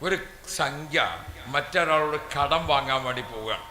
ഒരു സംഖ്യ മറ്റൊരാളോട് കടം വാങ്ങാൻ വേണ്ടി പോവുകയാണ്.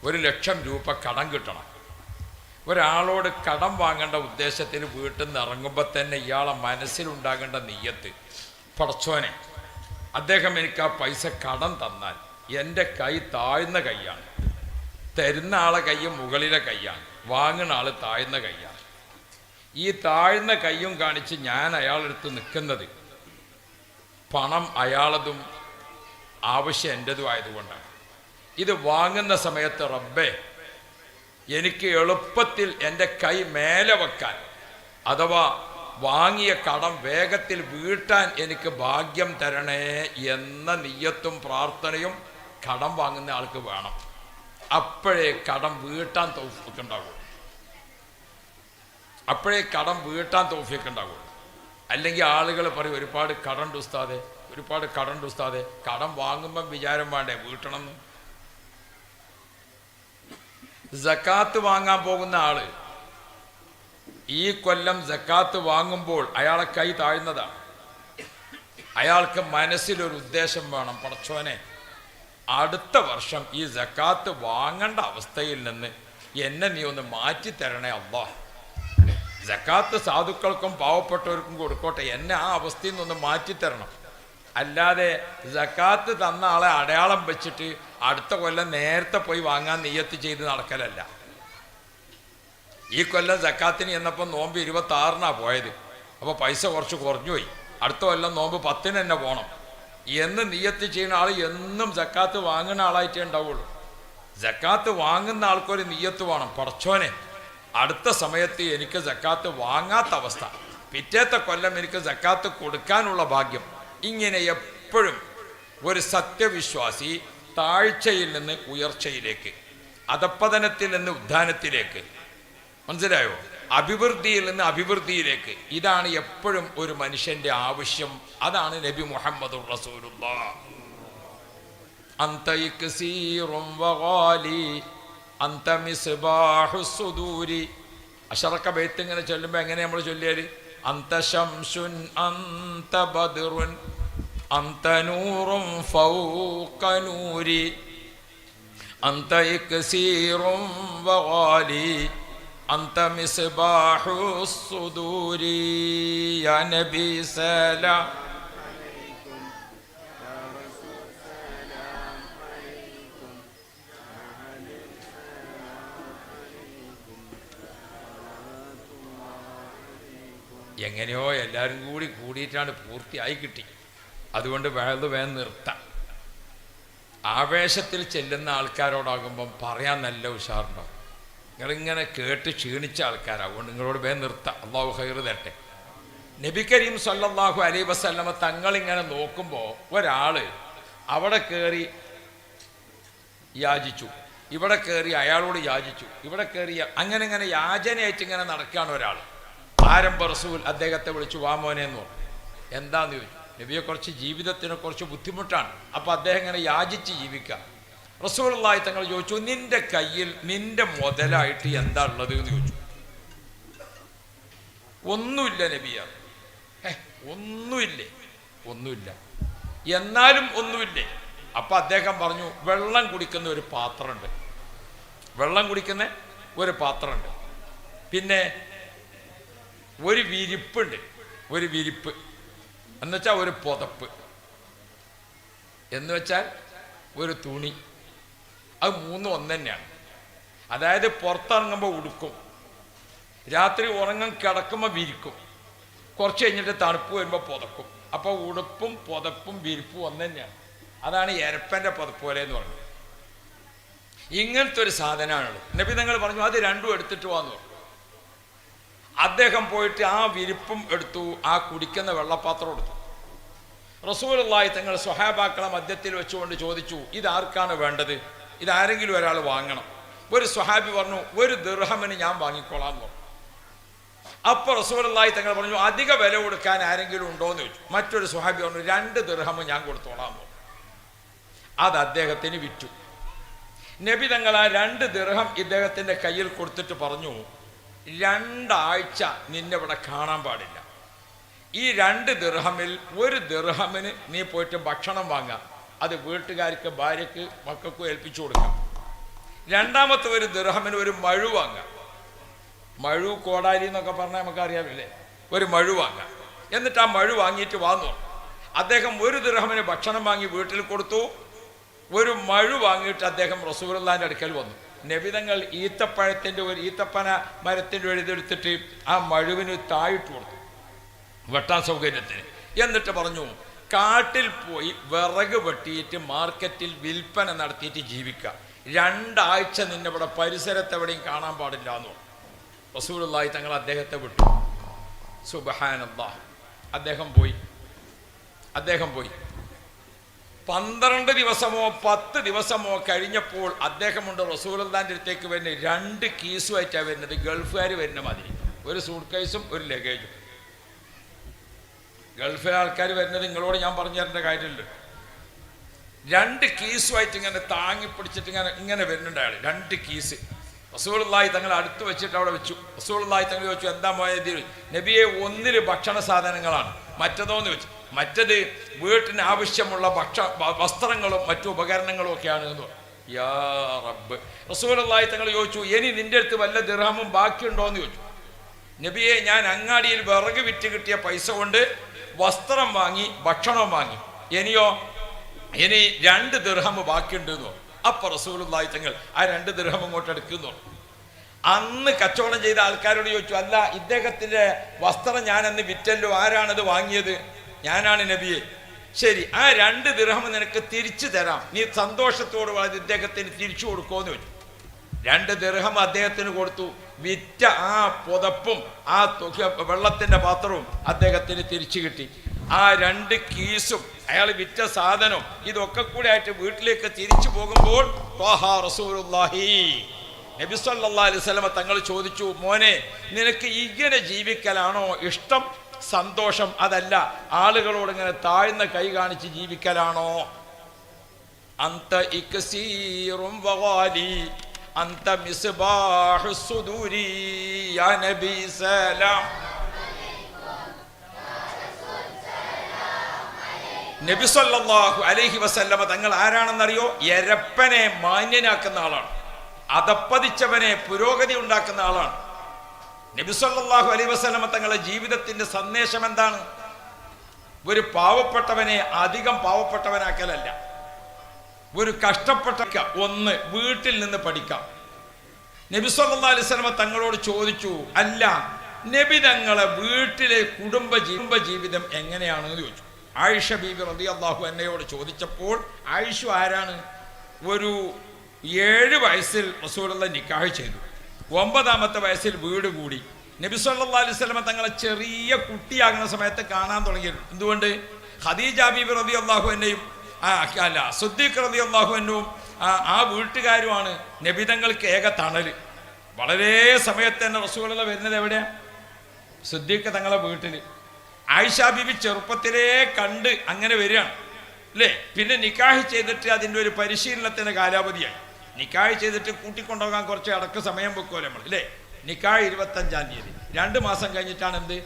1,00,000 രൂപ കടം കിട്ടണം. ഒരാളോട് കടം വാങ്ങേണ്ട ഉദ്ദേശത്തിൽ വീട്ടിൽ നിന്ന് ഇറങ്ങുമ്പോൾ തന്നെ ഇയാളെ മനസ്സിലുണ്ടാകേണ്ട നിയ്യത്ത്, പടച്ചോനെ അദ്ദേഹം എനിക്ക് ആ പൈസ കടം തന്നാൽ എൻ്റെ കൈ താഴ്ന്ന കൈയാണ്, തരുന്ന ആളെ കൈ മുകളിലെ കൈയാണ്, വാങ്ങുന്ന ആൾ താഴ്ന്ന കൈയാണ്. ഈ താഴ്ന്ന കൈയും കാണിച്ച് ഞാൻ അയാളെടുത്ത് നിൽക്കുന്നത് പണം അയാളതും ആവശ്യം എൻ്റെതും ആയതുകൊണ്ടാണ്. ഇത് വാങ്ങുന്ന സമയത്ത് റബ്ബേ എനിക്ക് എളുപ്പത്തിൽ എൻ്റെ കൈ മേലെ വെക്കാൻ, അഥവാ വാങ്ങിയ കടം വേഗത്തിൽ വീട്ടാൻ എനിക്ക് ഭാഗ്യം തരണേ എന്ന നിയ്യത്തും പ്രാർത്ഥനയും കടം വാങ്ങുന്ന ആൾക്ക് വേണം. അപ്പോഴേ കടം വീട്ടാൻ തൗഫീഖ് ഉണ്ടാകും. അപ്പോഴേ കടം വീട്ടാൻ തൗഫീഖ് ഉണ്ടാകും. അല്ലെങ്കിൽ ആളുകൾ പറയും ഒരുപാട് കടണ്ട് ഉസ്താദെ, ഒരുപാട് കടണ്ട് ഉസ്താദെ. കടം വാങ്ങുമ്പം വിചാരം വേണ്ടേ വീട്ടണം എന്ന്. സക്കാത്ത് വാങ്ങാൻ പോകുന്ന ആള് ഈ കൊല്ലം സക്കാത്ത് വാങ്ങുമ്പോൾ അയാളെ കൈ താഴ്ന്നതാണ്. അയാൾക്ക് മനസ്സിലൊരു ഉദ്ദേശം വേണം, പടച്ചോനെ അടുത്ത വർഷം ഈ സക്കാത്ത് വാങ്ങേണ്ട അവസ്ഥയിൽ നിന്ന് എന്നെ നീ ഒന്ന് മാറ്റിത്തരണേ അല്ലാഹ്. സക്കാത്ത് സാധുക്കൾക്കും പാവപ്പെട്ടവർക്കും കൊടുക്കോട്ടെ, എന്നെ ആ അവസ്ഥയിൽ നിന്നൊന്ന് മാറ്റിത്തരണം. അല്ലാതെ സക്കാത്ത് തന്ന ആളെ അടയാളം വെച്ചിട്ട് അടുത്ത കൊല്ലം നേരത്തെ പോയി വാങ്ങാൻ നിയ്യത്ത് ചെയ്ത് നടക്കലല്ല. ഈ കൊല്ലം സക്കാത്തിന് ചെന്നപ്പോൾ നോമ്പ് 26-നാണ് പോയത്. അപ്പോൾ പൈസ കുറച്ച് കുറഞ്ഞു പോയി. അടുത്ത കൊല്ലം നോമ്പ് 10-ന് തന്നെ പോകണം എന്ന് നിയ്യത്ത് ചെയ്യുന്ന ആൾ എന്നും സക്കാത്ത് വാങ്ങുന്ന ആളായിട്ടേ ഉണ്ടാവുള്ളൂ. സക്കാത്ത് വാങ്ങുന്ന ആൾക്കൊരു നിയ്യത്ത് വേണം, പടച്ചോനെ അടുത്ത സമയത്ത് എനിക്ക് സക്കാത്ത് വാങ്ങാത്ത അവസ്ഥ, പിറ്റേത്തെ കൊല്ലം എനിക്ക് സക്കാത്ത് കൊടുക്കാനുള്ള ഭാഗ്യം. ഇങ്ങനെ എപ്പോഴും ഒരു സത്യവിശ്വാസി താഴ്ചയിൽ നിന്ന് ഉയർച്ചയിലേക്ക്, അധപ്പതനത്തിൽ നിന്ന് ഉദ്ധാനത്തിലേക്ക്, മനസ്സിലായോ, അഭിവൃദ്ധിയിൽ നിന്ന് അഭിവൃദ്ധിയിലേക്ക്, ഇതാണ് എപ്പോഴും ഒരു മനുഷ്യന്റെ ആവശ്യം. അതാണ് നബി മുഹമ്മദുർ റസൂലുള്ളാഹ്. അന്ത ഇക്സീറും വഗാലി അന്ത മിസ്ബാഹുസ് സുദൂരി. അശറക ബൈത്ത് ഇങ്ങനെ ചൊല്ലുമ്പോൾ എങ്ങനെ നമ്മൾ ചൊല്ലിയാൽ അന്ത ശംസുൻ അന്ത ബദ്റുൻ അന്ത നൂറും ഫൗക നൂരി അന്ത ഇക്സീറും വഗാലി അന്ത മിസ്ബാഹുസ് സുദൂരി യാ നബി സലാം. എങ്ങനെയോ എല്ലാവരും കൂടിയിട്ടാണ് പൂർത്തിയായി കിട്ടി. അതുകൊണ്ട് വേഗം നിർത്താം. ആവേശത്തിൽ ചെല്ലുന്ന ആൾക്കാരോടാകുമ്പം പറയാൻ നല്ല ഉഷാറുണ്ടാവും. നിങ്ങളിങ്ങനെ കേട്ട് ക്ഷീണിച്ച ആൾക്കാരാകുകൊണ്ട് നിങ്ങളോട് വേഗം നിർത്താം. അള്ളാഹു ഖൈർ തരട്ടെ. നബി കരീം സല്ലല്ലാഹു അലൈഹി വസല്ലമ തങ്ങളിങ്ങനെ നോക്കുമ്പോൾ ഒരാൾ അവിടെ കയറി യാചിച്ചു, ഇവിടെ കയറി അയാളോട് യാചിച്ചു, ഇവിടെ കയറി അങ്ങനെ ഇങ്ങനെ യാചനയായിട്ട് ഇങ്ങനെ നടക്കുകയാണ് ഒരാൾ. ആരംഭ റസൂൽ അദ്ദേഹത്തെ വിളിച്ചു, വാ മോനെ എന്ന് പറഞ്ഞു. എന്താന്ന് ചോദിച്ചു. നബിയെ കുറച്ച് ജീവിതത്തിന് കുറച്ച് ബുദ്ധിമുട്ടാണ്, അപ്പോൾ അദ്ദേഹം ഇങ്ങനെ യാചിച്ച് ജീവിക്കാം. റസൂലുള്ളാഹി തങ്ങൾ ചോദിച്ചു, നിന്റെ കയ്യിൽ നിന്റെ മുതലായിട്ട് എന്താ ഉള്ളത് എന്ന് ചോദിച്ചു. ഒന്നുമില്ല നബിയാണ്. ഒന്നുമില്ലേ? ഒന്നുമില്ല. എന്നാലും ഒന്നുമില്ലേ? അപ്പൊ അദ്ദേഹം പറഞ്ഞു, വെള്ളം കുടിക്കുന്ന ഒരു പാത്രമുണ്ട്, വെള്ളം കുടിക്കുന്ന ഒരു പാത്രമുണ്ട്, പിന്നെ ഒരു വിരിപ്പുണ്ട്, ഒരു വിരിപ്പ് എന്നുവെച്ചാൽ ഒരു പുതപ്പ്, എന്ന് വെച്ചാൽ ഒരു തുണി. അത് മൂന്നും ഒന്ന് തന്നെയാണ്. അതായത് പുറത്തിറങ്ങുമ്പോൾ ഉടുക്കും, രാത്രി ഉറങ്ങാൻ കിടക്കുമ്പോൾ വിരിക്കും, കുറച്ച് കഴിഞ്ഞിട്ട് തണുപ്പ് വരുമ്പോൾ പുതക്കും. അപ്പോൾ ഉടുപ്പും പുതപ്പും വിരിപ്പും ഒന്ന് തന്നെയാണ്. അതാണ് എരപ്പൻ്റെ പുതപ്പ് പോലെ എന്ന് പറഞ്ഞത്. ഇങ്ങനത്തെ ഒരു സാധനമാണുള്ളത്. നബി തങ്ങൾ പറഞ്ഞു, അത് രണ്ടും എടുത്തിട്ട് വന്നു. അദ്ദേഹം പോയിട്ട് ആ വിരിപ്പും എടുത്തു, ആ കുടിക്കുന്ന വെള്ളപ്പാത്രം എടുത്തു. റസൂലുള്ളാഹി തങ്ങൾ സ്വഹാബാക്കളെ മധ്യത്തിൽ വെച്ചുകൊണ്ട് ചോദിച്ചു, ഇതാർക്കാണ് വേണ്ടത്? ഇതാരെങ്കിലും ഒരാൾ വാങ്ങണം. ഒരു സ്വഹാബി പറഞ്ഞു, 1 ദിർഹമിന് ഞാൻ വാങ്ങിക്കോളാം എന്ന് പറഞ്ഞു. അപ്പോൾ റസൂലുള്ളാഹി തങ്ങൾ പറഞ്ഞു, അധിക വില കൊടുക്കാൻ ആരെങ്കിലും ഉണ്ടോ എന്ന് ചോദിച്ചു. മറ്റൊരു സ്വഹാബി പറഞ്ഞു, 2 ദിർഹം ഞാൻ കൊടുത്തോളാം എന്ന് പറഞ്ഞു. അത് അദ്ദേഹത്തിന് വിറ്റു. നബി തങ്ങൾ ആ 2 ദിർഹം ഇദ്ദേഹത്തിൻ്റെ കയ്യിൽ കൊടുത്തിട്ട് പറഞ്ഞു, 2 ആഴ്ച നിന്നെ ഇവിടെ കാണാൻ പാടില്ല. ഈ 2 ദിർഹമിൽ 1 ദിർഹമിന് നീ പോയിട്ട് ഭക്ഷണം വാങ്ങാം, അത് വീട്ടുകാർക്ക് ഭാര്യക്ക് മക്കൾക്കും ഏൽപ്പിച്ചു കൊടുക്കാം. രണ്ടാമത്തെ 1 ദിർഹമിന് ഒരു മഴു വാങ്ങാം. മഴു കോടാലി എന്നൊക്കെ പറഞ്ഞാൽ നമുക്കറിയാമില്ലേ, ഒരു മഴു വാങ്ങാം. എന്നിട്ട് ആ മഴു വാങ്ങിയിട്ട് വന്നു. അദ്ദേഹം 1 ദിർഹമിന് ഭക്ഷണം വാങ്ങി വീട്ടിൽ കൊടുത്തു. ഒരു മഴു വാങ്ങിയിട്ട് അദ്ദേഹം റസൂലുള്ളാഹിന്റെ അടുക്കൽ വന്നു. നബിതങ്ങൾ ഈത്തപ്പഴത്തിൻ്റെ ഒരു ഈത്തപ്പന മരത്തിൻ്റെ എഴുതെടുത്തിട്ട് ആ മഴുവിന് താഴിട്ട് കൊടുത്തു വെട്ടാൻ സൗകര്യത്തിന്. എന്നിട്ട് പറഞ്ഞു, കാട്ടിൽ പോയി വിറക് വെട്ടിയിട്ട് മാർക്കറ്റിൽ വിൽപ്പന നടത്തിയിട്ട് ജീവിക്കുക. 2 ആഴ്ച നിന്നെ ഇവിടെ പരിസരത്തെവിടെയും കാണാൻ പാടില്ല എന്ന് പറഞ്ഞു. റസൂലുള്ളാഹി തങ്ങൾ അദ്ദേഹത്തെ വിട്ടു. സുബ്ഹാനല്ലാഹ്. അദ്ദേഹം പോയി. 12 ദിവസമോ 10 ദിവസമോ കഴിഞ്ഞപ്പോൾ അദ്ദേഹമുണ്ട് റസൂലുള്ളാഹിന്റെ അടുത്തേക്ക് വരുന്നത് 2 കീസുമായിട്ടാണ് വരുന്നത്. ഗൾഫുകാർ വരുന്ന മാതിരി, ഒരു സൂട്ട് കേസും ഒരു ലഗേജും. ഗൾഫിലെ ആൾക്കാർ വരുന്നത് നിങ്ങളോട് ഞാൻ പറഞ്ഞു തരേണ്ട കാര്യമില്ല. 2 കീസുമായിട്ട് ഇങ്ങനെ താങ്ങി പിടിച്ചിട്ട് ഇങ്ങനെ വരുന്നുണ്ട് അയാൾ. 2 കീസ് റസൂലുള്ളാഹി തങ്ങൾ അടുത്ത് വെച്ചിട്ട് അവിടെ വെച്ചു. റസൂലുള്ളാഹി തങ്ങൾ ചോദിച്ചു, എന്താ മോയത്? നബിയെ, 1 ഭക്ഷണ സാധനങ്ങളാണ്, മറ്റതോന്ന് വെച്ചു. മറ്റത് വീട്ടിന് ആവശ്യമുള്ള വസ്ത്രങ്ങളും മറ്റു ഉപകരണങ്ങളും ഒക്കെയാണ് എന്ന് പറഞ്ഞു. യാ റബ്ബ്. റസൂലുള്ളാഹി തങ്ങൾ ചോദിച്ചു, ഇനി നിന്റെ അടുത്ത് വല്ല ദിർഹമും ബാക്കിയുണ്ടോ എന്ന് ചോദിച്ചു. നബിയെ, ഞാൻ അങ്ങാടിയിൽ വിറക് വിറ്റ് കിട്ടിയ പൈസ കൊണ്ട് വസ്ത്രം വാങ്ങി ഭക്ഷണം വാങ്ങി, ഇനി 2 ദിർഹം ബാക്കിയുണ്ട് എന്ന് പറഞ്ഞു. അപ്പൊ റസൂലുള്ളാഹി തങ്ങൾ ആ 2 ദിർഹം ഇങ്ങോട്ട് എടുക്കുന്നു. അന്ന് കച്ചവടം ചെയ്ത ആൾക്കാരോട് ചോദിച്ചു, അല്ല, ഇദ്ദേഹത്തിന്റെ വസ്ത്രം ഞാൻ അന്ന് വിറ്റല്ലോ, ആരാണത് വാങ്ങിയത്? ഞാനാണ് നബിയെ. ശരി, ആ 2 ദിർഹം നിനക്ക് തിരിച്ചു തരാം, നീ സന്തോഷത്തോട് വളരെ ഇദ്ദേഹത്തിന് തിരിച്ചു കൊടുക്കുമെന്ന് ചോദിച്ചു. 2 ദിർഹം അദ്ദേഹത്തിന് കൊടുത്തു. വിറ്റ ആ പുതപ്പും ആ വെള്ളത്തിന്റെ പാത്രവും അദ്ദേഹത്തിന് തിരിച്ചു കിട്ടി. ആ 2 കീസും അയാൾ വിറ്റ സാധനവും ഇതൊക്കെ കൂടെ ആയിട്ട് വീട്ടിലേക്ക് തിരിച്ചു പോകുമ്പോൾ റസൂലുള്ളാഹി നബി സല്ലല്ലാഹു അലൈഹി വസല്ലം തങ്ങൾ ചോദിച്ചു, മോനെ, നിനക്ക് ഇങ്ങനെ ജീവിക്കലാണോ ഇഷ്ടം, സന്തോഷം? അതല്ല ആളുകളോട് ഇങ്ങനെ താഴ്ന്ന കൈ കാണിച്ച് ജീവിക്കലാണോ? അന്ത ഇക്സീറും വഗാലി അന്ത മിസ്ബാഹു സുദൂരി യാ നബി സലാം. നബി സല്ലല്ലാഹു അലൈഹി വസല്ലമ തങ്ങൾ ആരാണെന്നറിയോ? എരപ്പനെ മാന്യനാക്കുന്ന ആളാണ്, അധപ്പതിച്ചവനെ പുരോഗതി ഉണ്ടാക്കുന്ന ആളാണ്. നബി സല്ലല്ലാഹു അലൈഹി വസല്ലമ തങ്ങളുടെ ജീവിതത്തിന്റെ സന്ദേശം എന്താണ്? ഒരു പാവപ്പെട്ടവനെ അധികം പാവപ്പെട്ടവനാക്കലല്ല, ഒരു കഷ്ടപ്പെട്ട ഒന്ന് വീട്ടിൽ നിന്ന് പഠിക്കാം. നബി സല്ലല്ലാഹു അലൈഹി വസല്ലമ തങ്ങളോട് ചോദിച്ചു, അല്ല, നബി തങ്ങളെ വീട്ടിലെ കുടുംബ ജീവിതം എങ്ങനെയാണെന്ന് ചോദിച്ചു. ആയിഷ ബീബി റളിയല്ലാഹു അൻഹയോട് ചോദിച്ചപ്പോൾ, ആയിഷ ആരാണ്? ഒരു 7 വയസ്സിൽ റസൂലുള്ളാഹി നിക്കാഹ് ചെയ്തു. 9ാമത്തെ വയസ്സിൽ വീട് കൂടി. നബി സല്ലല്ലാഹു അലൈഹി വസല്ലം തങ്ങളെ ചെറിയ കുട്ടിയാകുന്ന സമയത്ത് കാണാൻ തുടങ്ങിയിരുന്നു. എന്തുകൊണ്ട്? ഖദീജ ബീബി റളിയല്ലാഹു അൻഹയും സിദ്ദീഖ് റളിയല്ലാഹു അൻഹുവും ആ വീട്ടുകാരുമാണ് നബി തങ്ങൾക്ക് ഏക തണല്. വളരെ സമയത്ത് തന്നെ റസൂലുള്ളാഹി വരുന്നത് എവിടെയാ? സിദ്ദീഖ് തങ്ങളെ വീട്ടിൽ. ആയിഷ ബീബി ചെറുപ്പത്തിലേ കണ്ട് അങ്ങനെ വരികയാണ് അല്ലേ. പിന്നെ നിക്കാഹ് ചെയ്തിട്ട് അതിൻ്റെ ഒരു പരിശീലനത്തിന് കാലാവധിയായി. നിക്കാഹ് ചെയ്തിട്ട് കൂട്ടിക്കൊണ്ടുപോകാൻ കുറച്ച് അടക്ക സമയം വെക്കുമല്ലോ നമ്മൾ അല്ലേ. നിക്കാഹ് 25-ാം തീയതി, 2 മാസം കഴിഞ്ഞിട്ടാണ് എന്ത്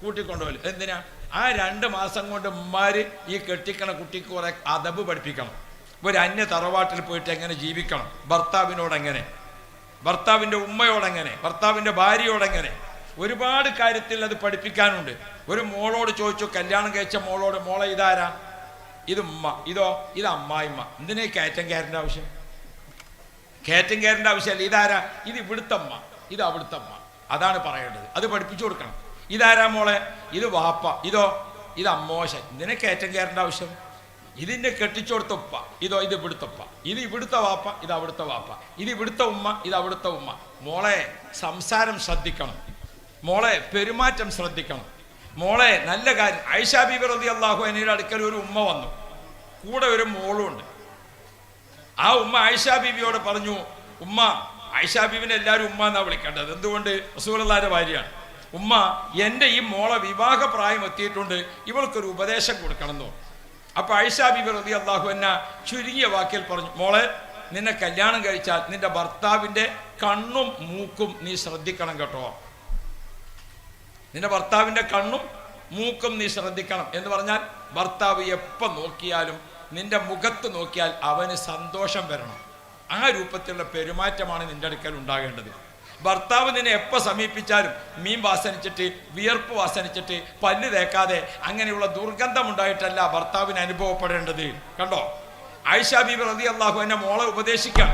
കൂട്ടിക്കൊണ്ടുപോകല്. എന്തിനാ? ആ 2 മാസം കൊണ്ട് ഉമ്മാര് ഈ കെട്ടിക്കണ കുട്ടിക്ക് കുറെ അദബ് പഠിപ്പിക്കണം. ഒരു അന്യ തറവാട്ടിൽ പോയിട്ട് എങ്ങനെ ജീവിക്കണം, ഭർത്താവിനോടെങ്ങനെ, ഭർത്താവിൻ്റെ ഉമ്മയോടെങ്ങനെ, ഭർത്താവിൻ്റെ ഭാര്യയോടെങ്ങനെ, ഒരുപാട് കാര്യത്തിൽ അത് പഠിപ്പിക്കാനുണ്ട്. ഒരു മോളോട് ചോദിച്ചു, കല്യാണം കഴിച്ച മോളോട്, മോളെ ഇതാരാ? ഇത് ഉമ്മ. ഇത് അമ്മായിമ്മ. എന്തിനാ കയറ്റം കയറേണ്ട ആവശ്യം? കയറ്റം കയറേണ്ട ആവശ്യമല്ല. ഇതാരാ? ഇത് ഇവിടുത്തെ അമ്മ, ഇത് അവിടുത്തെ അമ്മ. അതാണ് പറയേണ്ടത്. അത് പഠിപ്പിച്ചു കൊടുക്കണം. ഇതാരാ മോളെ? ഇത് വാപ്പ. ഇത് അമ്മോശൻ. എന്തിനാ കയറ്റം കയറേണ്ട ആവശ്യം? ഇതിൻ്റെ കെട്ടിച്ചോടുത്ത ഉപ്പ. ഇത് ഇവിടുത്തെ ഉപ്പ. ഇത് ഇവിടുത്തെ വാപ്പ, ഇത് അവിടുത്തെ വാപ്പ. ഇത് ഇവിടുത്തെ ഉമ്മ, ഇത് അവിടുത്തെ ഉമ്മ. മോളെ സംസാരം ശ്രദ്ധിക്കണം, മോളെ പെരുമാറ്റം ശ്രദ്ധിക്കണം, മോളെ നല്ല കാര്യം. ആയിഷ ബീബി റളിയല്ലാഹു അൻഹയുടെ അടുക്കൽ ഒരു ഉമ്മ വന്നു, കൂടെ ഒരു മോളും ഉണ്ട്. ആ ഉമ്മ ആയിഷ ബീബിയോട് പറഞ്ഞു, ഉമ്മ, ആയിഷ ബീബിനെ എല്ലാവരും ഉമ്മ എന്നാണ് വിളിക്കേണ്ടത്. എന്തുകൊണ്ട്? റസൂലുള്ളാഹിയുടെ ഭാര്യയാണ്. ഉമ്മ, എൻ്റെ ഈ മോളെ വിവാഹ പ്രായം എത്തിയിട്ടുണ്ട്, ഇവൾക്കൊരു ഉപദേശം കൊടുക്കണം എന്ന്. അപ്പോൾ ആയിഷ ബീബി റളിയല്ലാഹു അൻഹ ചുരുങ്ങിയ വാക്കിൽ പറഞ്ഞു, മോളെ, നിന്നെ കല്യാണം കഴിച്ചാൽ നിന്റെ ഭർത്താവിൻ്റെ കണ്ണും മൂക്കും നീ ശ്രദ്ധിക്കണം കേട്ടോ. നിന്റെ ഭർത്താവിൻ്റെ കണ്ണും മൂക്കും നീ ശ്രദ്ധിക്കണം. എന്ന് പറഞ്ഞാൽ ഭർത്താവ് എപ്പോൾ നോക്കിയാലും നിന്റെ മുഖത്ത് നോക്കിയാൽ അവന് സന്തോഷം വരണം. ആ രൂപത്തിലുള്ള പെരുമാറ്റമാണ് നിന്റെ അടുക്കൽ ഉണ്ടാകേണ്ടത്. ഭർത്താവ് നിന്നെ എപ്പോൾ സമീപിച്ചാലും മീൻ വാസനിച്ചിട്ട്, വിയർപ്പ് വാസനിച്ചിട്ട്, പല്ല് തേക്കാതെ അങ്ങനെയുള്ള ദുർഗന്ധം ഉണ്ടായിട്ടല്ല ഭർത്താവിന് അനുഭവപ്പെടേണ്ടത്. കണ്ടോ, ആയിഷ ബീബി റളിയല്ലാഹു അൻഹ മോളെ ഉപദേശിക്കാം,